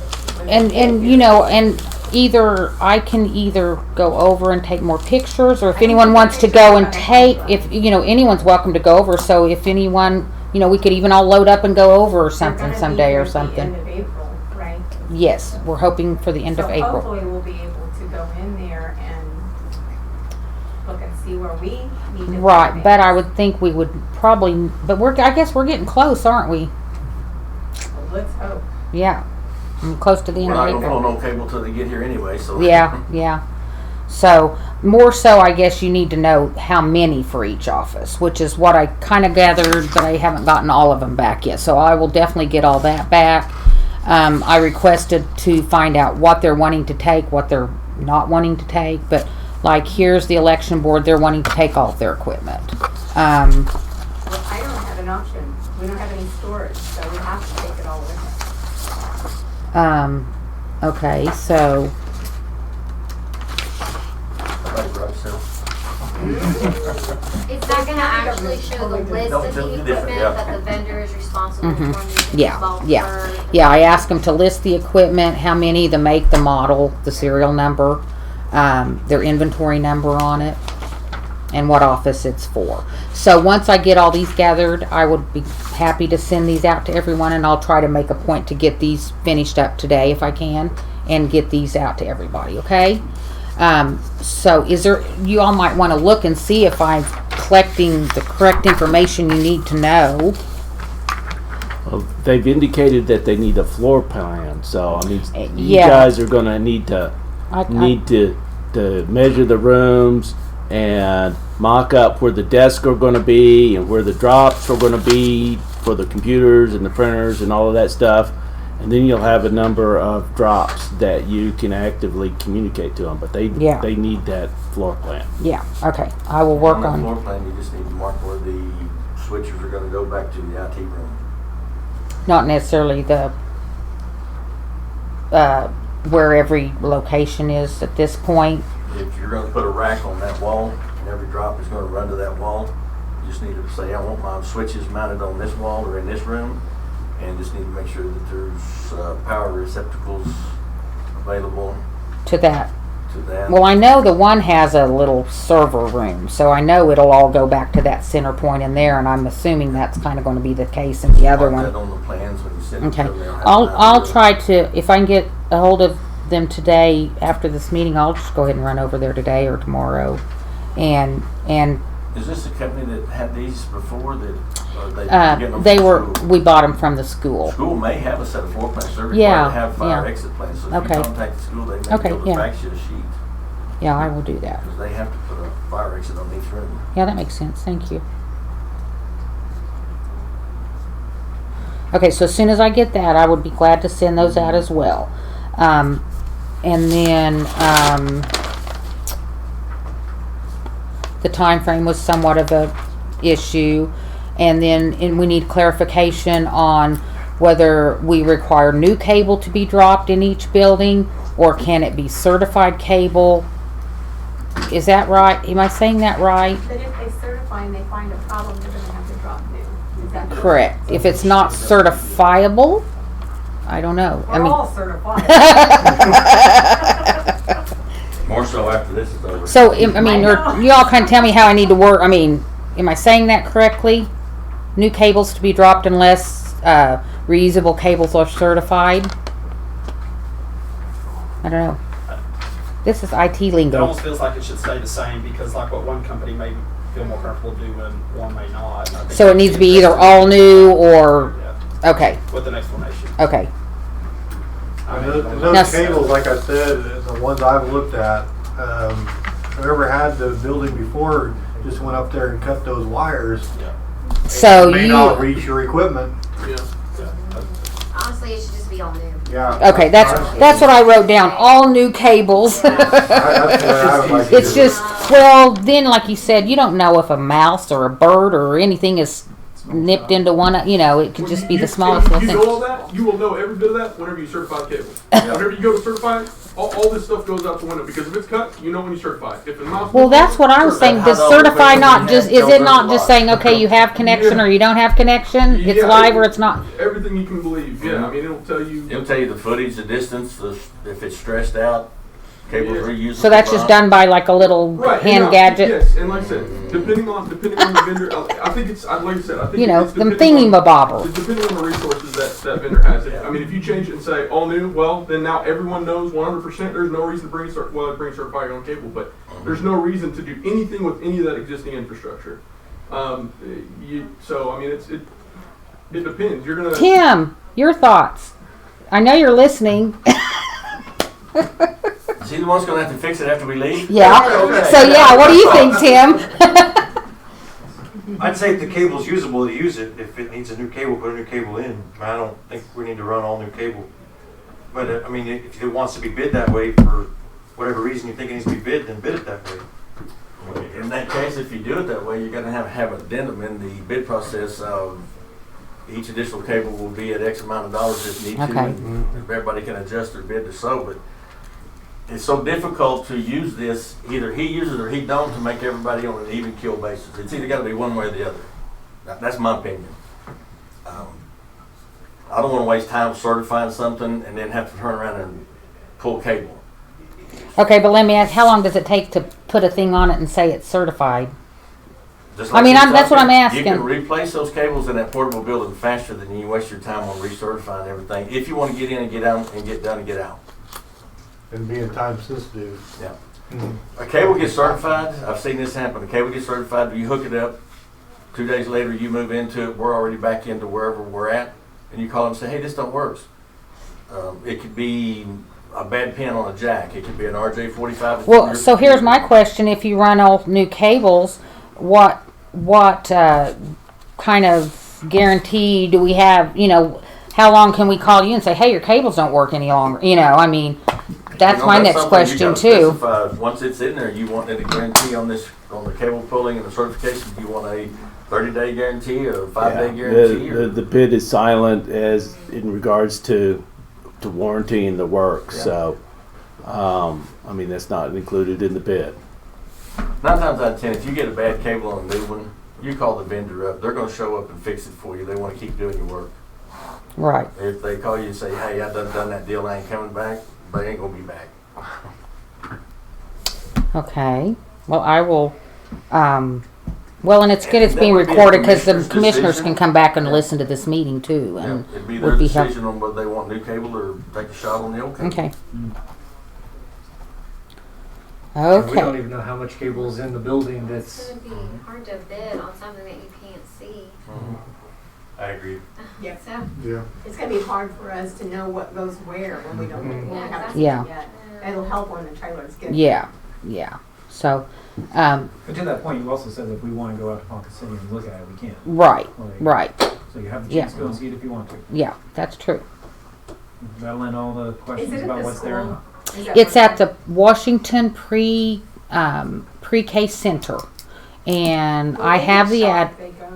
And you know, and either I can either go over and take more pictures, or if I think anyone the wants to pictures go are and gonna take, help if you know, anyone's welcome to go over. So if anyone, you know, we could even all load up and go over or They're something gonna be someday here or at the something. end of April, right? Yes, we're hoping for the end of So April. hopefully we'll be able to go in there and look and see where we need to. Right, put but I things. would think we would probably, but I guess we're getting close, aren't we? Well, let's hope. Yeah, I'm close to the We're end not of gonna April. pull no cable till they get here anyway, so. Yeah, yeah. So, more so, I guess you need to know how many for each office, which is what I kind of gathered, but I haven't gotten all of them back yet. So, I will definitely get all that back. I requested to find out what they're wanting to take, what they're not wanting to take, but like here's the election board, they're wanting to take all of their equipment. Well, I don't have an option. We don't have any storage, so we have to take it all with us. Okay, so, Right, right, so. It's not gonna actually show the list No, of it's the different, equipment yeah. that the vendor is responsible Mhm. for using Yeah, bulk yeah. for. Yeah, I asked them to list the equipment, how many, the make, the model, the serial number, their inventory number on it, and what office it's for. So once I get all these gathered, I would be happy to send these out to everyone, and I'll try to make a point to get these finished up today if I can, and get these out to everybody, okay? So is there, you all might want to look and see if I'm collecting the correct information you need to know. Well, they've indicated that they need a floor plan, so I mean, you Yeah. guys are gonna need to to measure the rooms and mock up where the desks are gonna be and where the drops are gonna be for the computers and the printers and all of that stuff. And then you'll have a number of drops that you can actively communicate to them, but they need that floor plan. Yeah, okay. I will work On the on. floor plan, you just need to mark where the switchers are gonna go back to the IT room. Not necessarily the where every location is at this point. If you're gonna put a rack on that wall, and every drop is gonna run to that wall, you just need to say, I want my switches mounted on this wall or in this room, and just need to make sure that there's power receptacles available To that. to that. Well, I know the one has a little server room, so I know it'll all go back to that center point in there, and I'm assuming that's kind of going to be the case in the other Mark that one. on the plans when you send it to Okay. them. They'll have I'll an I'll idea. try to, if I can get a hold of them today after this meeting, I'll just go ahead and run over there today or tomorrow, and Is this a company that had these before that, or they getting them they from were school? we bought them from the school. School may have a set of floor plans. They're Yeah, required to have fire yeah. exit plans. So if Okay. you contact the school, they may Okay, be able to yeah. fax you a sheet. Yeah, I will do that. Because they have to put a fire exit on each room. Yeah, that makes sense. Thank you. Okay, so as soon as I get that, I would be glad to send those out as well. And then the time frame was somewhat of a issue, and we need clarification on whether we require new cable to be dropped in each building, or can it be certified cable? Is that right? Am I saying that right? But if they certify and they find a problem, they're gonna have to drop new. Is that Correct. If it's not certifiable, I don't know. We're all certified. More so after this is over. So, I mean, I know. you all kind of tell me how I need to work. I mean, am I saying that correctly? New cables to be dropped unless reusable cables are certified? I don't know. This is IT It lingo. almost feels like it should stay the same because like what one company may feel more comfortable doing, one may not. And I think So it needs to be either all new or, Yeah, okay, with an explanation. okay. I And mean, those, and Now- those cables, like I said, the ones I've looked at, whoever had the building before just went up there and cut those wires. So It may not you, reach your equipment. Yeah. Honestly, it should just be all new. Yeah. okay, that's what I wrote down, all new cables. That's the way I would like to It's do it. just, well, then like you said, you don't know if a mouse or a bird or anything is nipped into one, you know, it could just be the smallest little You thing. know all that. You will know every bit of that whenever you certify the cable. Whenever you go to certify, all this stuff goes out the window because if it's cut, you know when you certify it. If it's not, Well, that's what I was saying, does certify not just, is it not just saying, okay, you have connection or you don't have connection? It's Yeah. live or it's not? Everything you can believe. Yeah, I mean it'll tell you. It'll tell you the footage, the distance, if it's stressed out, cables Yeah. reusable. So that's just done by like a little Right, hand and gadget? Yes, and like I said, depending on the vendor, I think it's like I said, I think You know, it's them depending on- thingy-mabobbers. It's depending on the resources that vendor has. I mean, if you change it and say all new, well, then now everyone knows 100%. There's no reason to bring certified on cable, but there's no reason to do anything with any of that existing infrastructure. So I mean, it depends. You're gonna Tim, your thoughts? I know you're listening. Is he the one's gonna have to fix it after we leave? Yeah. Okay. So yeah, what do you think, Tim? I'd say if the cable's usable, to use it. If it needs a new cable, put a new cable in. I don't think we need to run all new cable. But I mean, if it wants to be bid that way for whatever reason you think it needs to be bid, then bid it that way. In that case, if you do it that way, you're gonna have an addendum in the bid process of each additional cable will be at X amount of dollars if need to. Okay. And everybody can adjust their bid to so, but it's so difficult to use this, either he uses it or he don't, to make everybody on an even keel basis. It's either gotta be one way or the other. That's my opinion. I don't wanna waste time certifying something and then have to turn around and pull cable. Okay, but let me ask, how long does it take to put a thing on it and say it's certified? Just I mean, he's that's what I'm talking, asking. You can replace those cables in that portable building faster than you waste your time on recertifying everything. If you want to get in and get out and get done and get out. And being time sensitive. Yeah. A cable gets certified. I've seen this happen. A cable gets certified. You hook it up. 2 days later, you move into it. We're already back into wherever we're at, and you call them and say, "Hey, this don't work." It could be a bad pin on a jack. It could be an RJ45. Well, so here's my question: if you run all new cables, what kind of guarantee do we have? You know, how long can we call you and say, "Hey, your cables don't work any longer"? You know, I mean, that's my next something you question gotta too. specify. Once it's in there, you want a guarantee on the cable pulling and the certification. You want a 30-day guarantee or a 5-day guarantee? The bid is silent as in regards to warrantying the work. Yeah. So, I mean, that's not included in the bid. 9 times out of 10, if you get a bad cable on a new one, you call the vendor up. They're going to show up and fix it for you. They want to keep doing your work. Right. If they call you and say, "Hey, I done that deal, I ain't coming back," they ain't going to be back. Okay. Well, I will. Well, and it's good it's That being would be a recorded because the commissioner's commissioners decision. can come back and listen to this meeting too. Yeah, And it'd be would their be decision on whether they want new cable or take a shot on the old cable. okay. And we don't Okay. even know how much cable is in the building It's that's. gonna be hard to bid on something that you can't see. I agree. Yeah. So, Yeah. It's gonna be hard for us to know what goes where when we don't, when we haven't seen Yeah. it yet. It'll help when the trailers get. Yeah. Yeah. So, But to that point, you also said that if we want to go out to Ponca City and look at it, we can. right. Like, Right. So you have the Yeah. chance to go and see it if you want to. Yeah. That's true. That'll end all the Is questions it at about the what's there. school? Is that It's where- at the Washington pre-K Center, and Will I they have get the shot ad. if they go?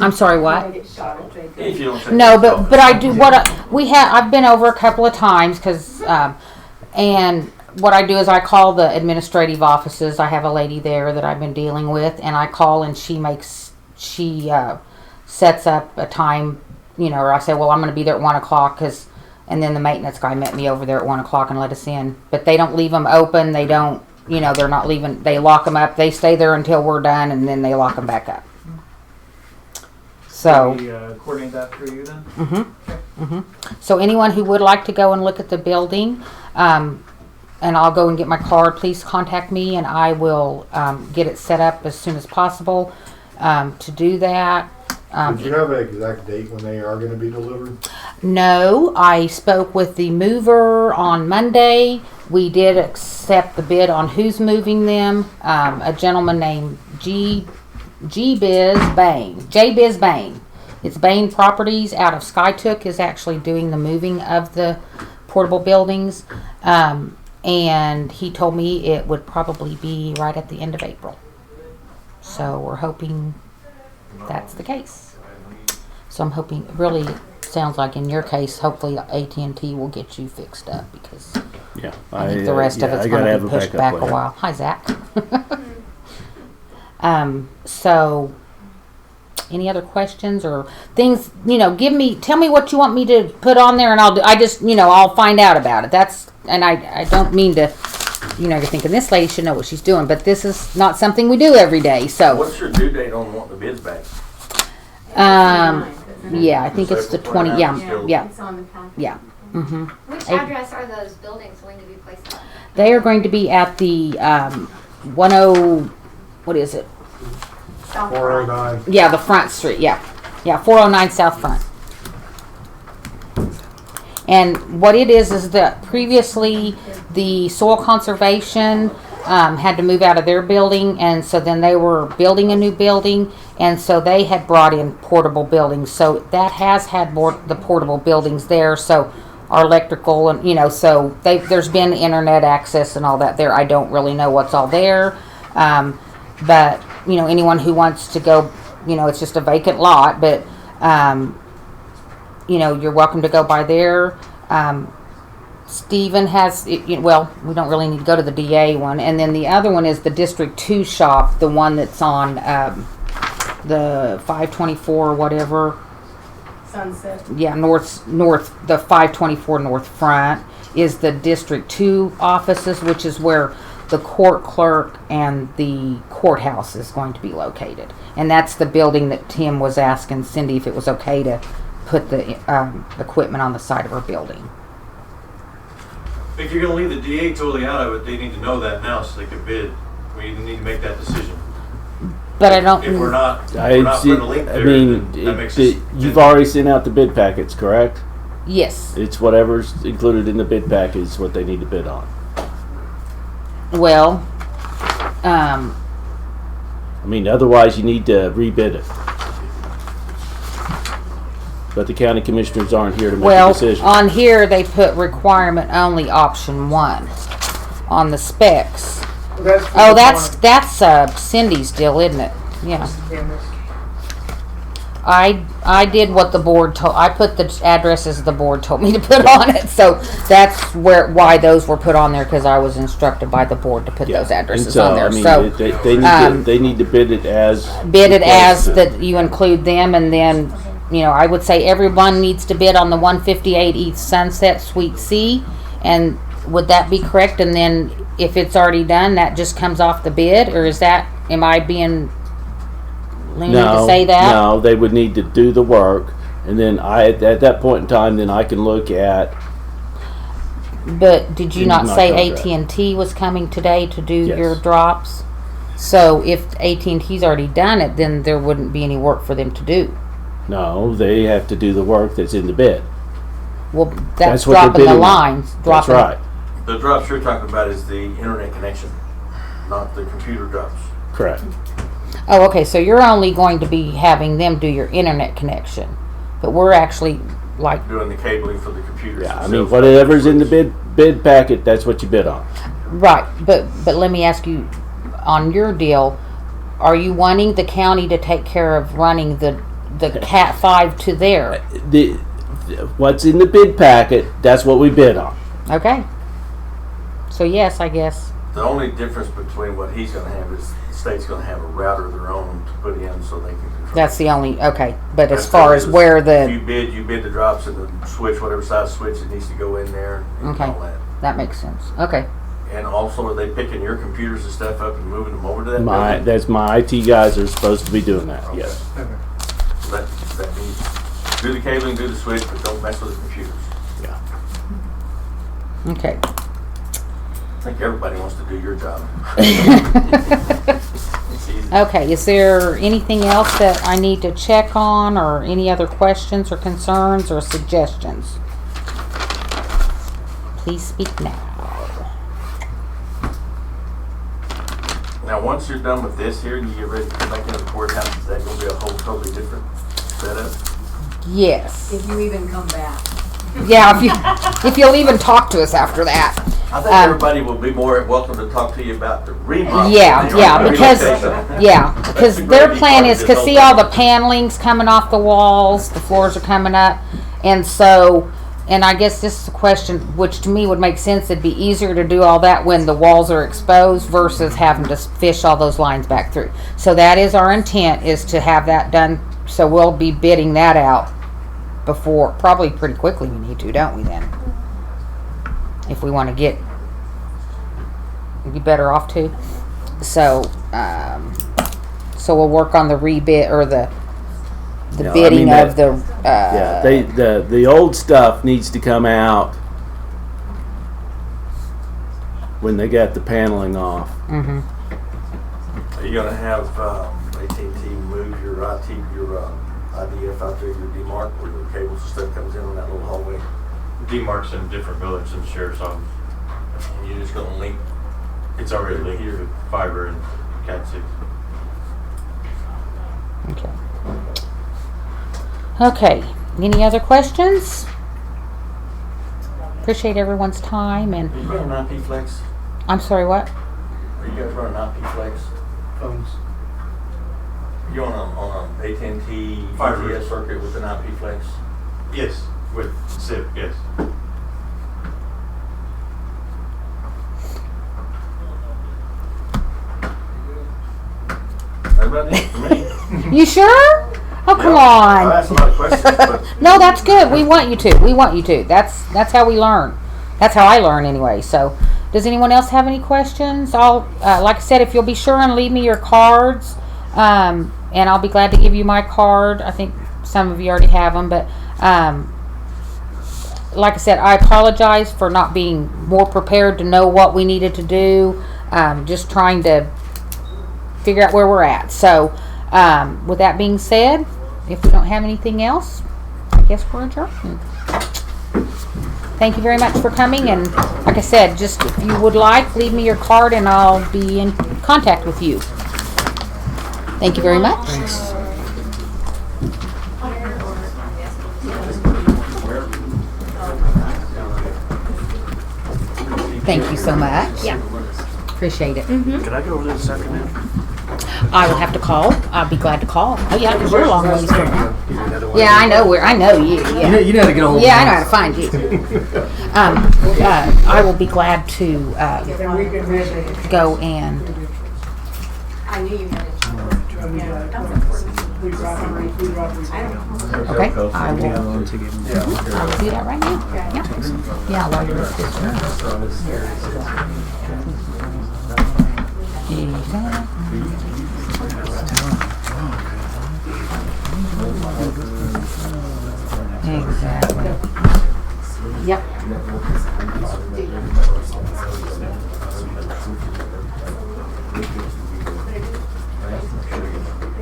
I'm sorry. Will What? they get shot if they go? If you don't take No, the but shot. I do I've been over a couple of times because and what I do is I call the administrative offices. I have a lady there that I've been dealing with, and I call and she sets up a time, you know, or I say, well, I'm going to be there at 1:00 and then the maintenance guy met me over there at 1:00 and let us in. But they don't leave them open. They don't, you know, they're not leaving. They lock them up. They stay there until we're done, and then they lock them back up. So. Can we coordinate that for you then? So anyone who would like to go and look at the building, and I'll go and get my card, please contact me and I will get it set up as soon as possible to do that. Did you have an exact date when they are gonna be delivered? No, I spoke with the mover on Monday. We did accept the bid on who's moving them. A gentleman named J Biz Bain. It's Bain Properties out of Skytook is actually doing the moving of the portable buildings. And he told me it would probably be right at the end of April. So we're hoping that's the case. So I'm hoping, really sounds like in your case, hopefully AT&T will get you fixed up because Yeah. I think the rest of it's going to be pushed back a while. Hi, Zach. So any other questions or things, tell me what you want me to put on there and I'll find out about it. I don't mean to, you're thinking this lady should know what she's doing, but this is not something we do every day. So What's your due date on wanting the bids back? yeah, I think it's the 20, yeah. It's on the packet. Yeah. Mm-hmm. Which address are those buildings going to be placed on? They are going to be at the 409. Yeah, the front street. Yeah, 409 South Front. And what it is that previously the soil conservation had to move out of their building, and so then they were building a new building, and so they had brought in portable buildings. So that has had the portable buildings there. So our electrical and so there's been internet access and all that there. I don't really know what's all there, but anyone who wants to go, it's just a vacant lot, but you're welcome to go by there. Stephen has, we don't really need to go to the DA one. And then the other one is the District 2 shop, the one that's on the 524 whatever. Sunset. Yeah, north, the 524 North Front is the District 2 offices, which is where the court clerk and the courthouse is going to be located. And that's the building that Tim was asking Cindy if it was okay to put the equipment on the side of her building. If you're gonna leave the DA totally out of it, they need to know that now so they can bid. We need to make that decision. But I don't. If we're not putting a link there, that makes you've already sent out the bid packets, correct? Yes. It's whatever's included in the bid package is what they need to bid on. Well, otherwise you need to rebid it. But the county commissioners aren't here to make a decision. On here they put requirement only option 1 on the specs. That's Cindy's deal, isn't it? Yeah. I did what the board told. I put the addresses the board told me to put on it, so that's why those were put on there, because I was instructed by the board to put those addresses on there. They need to bid it as that you include them, and then I would say everyone needs to bid on the 158 East Sunset Suite C, and would that be correct? And then if it's already done, that just comes off the bid, or am I being to say that? No, they would need to do the work, and then at that point in time, then I can look at. But did you not say AT&T was coming today to do your drops? So if AT&T's already done it, then there wouldn't be any work for them to do. No, they have to do the work that's in the bid. Well, that's dropping the lines. That's right. The drops you're talking about is the internet connection, not the computer drops. Correct. Oh, okay. So you're only going to be having them do your internet connection, but we're actually doing the cabling for the computers. Yeah, whatever's in the bid packet, that's what you bid on. Right, but let me ask you, on your deal, are you wanting the county to take care of running the Cat 5 to there? What's in the bid packet, that's what we bid on. Okay. So yes, I guess. The only difference between what he's going to have is the state's going to have a router of their own to put in so they can control. That's the only, okay. But as far as where the... You bid the drops and the switch, whatever size switch it needs to go in there and all that. That makes sense. Okay. And also, are they picking your computers and stuff up and moving them over to that building? That's my IT guys are supposed to be doing that, okay. Yes. So that means do the cabling, do the switch, but don't mess with the computers. Yeah. Okay. think everybody wants to do your job. It's easy. Okay, is there anything else that I need to check on, or any other questions or concerns or suggestions? Please speak now. Now, once you're done with this here and you get ready to come back into the courthouse, is that gonna be a whole totally different setup? Yes. If you even come back. Yeah, if you'll even talk to us after that. I think everybody will be more welcome to talk to you about the remodel. Yeah, than yeah, the because relocation. because their plan is, cause see all the paneling's coming off the walls, the floors are coming up, and so, and I guess this is a question, which to me would make sense. It'd be easier to do all that when the walls are exposed versus having to fish all those lines back through. So that is our intent, is to have that done. So we'll be bidding that out before, probably pretty quickly. We need to, don't we? Then, if we want to get, we'd be better off too. So, so we'll work on the rebid or the Yeah, I bidding mean, of the. Yeah, the old stuff needs to come out when they got the paneling off. Mm-hmm. Are you gonna have AT&T move your IDF out there, your DMARC, where the cables and stuff comes in on that little hallway? DMARC's in different buildings than the sheriff's office. And you're just gonna link It's already linked with fiber and Cat 6. Okay. Okay. Any other questions? Appreciate everyone's time, and Are you running IP Flex? I'm sorry. What? Are you guys running IP Flex? Phones. Are you on a AT&T Fiber. GPS circuit with an IP Flex? Yes, with SIP, yes. That's about it for me. You sure? Oh, come I on. asked a lot of questions, but No, that's good. We want you to. We want you to. That's how we learn. That's how I learn anyway. So, does anyone else have any questions? I'll, like I said, if you'll be sure and leave me your cards, and I'll be glad to give you my card. I think some of you already have them, but like I said, I apologize for not being more prepared to know what we needed to do. Just trying to figure out where we're at. So, with that being said, if we don't have anything else, I guess we're adjourned. Thank you very much for coming, and like I said, just if you would like, leave me your card and I'll be in contact with you. Thank you very much. Thank you so much. Yeah. Appreciate it. Can I go over this afternoon? I will have to call. I'll be glad to call. Oh yeah, because you're a long ways from here. Yeah, I know where. I know you. Yeah. You know how to get a hold of Yeah, me. I know how to find you. I will be glad to Then we can measure. go and. I knew you had it. Yeah, that's important. We brought them. I don't know. Okay, I will do that right now. Yeah. Yeah, while you're at this Exactly. Yep.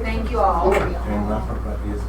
Thank you all. And my part about this is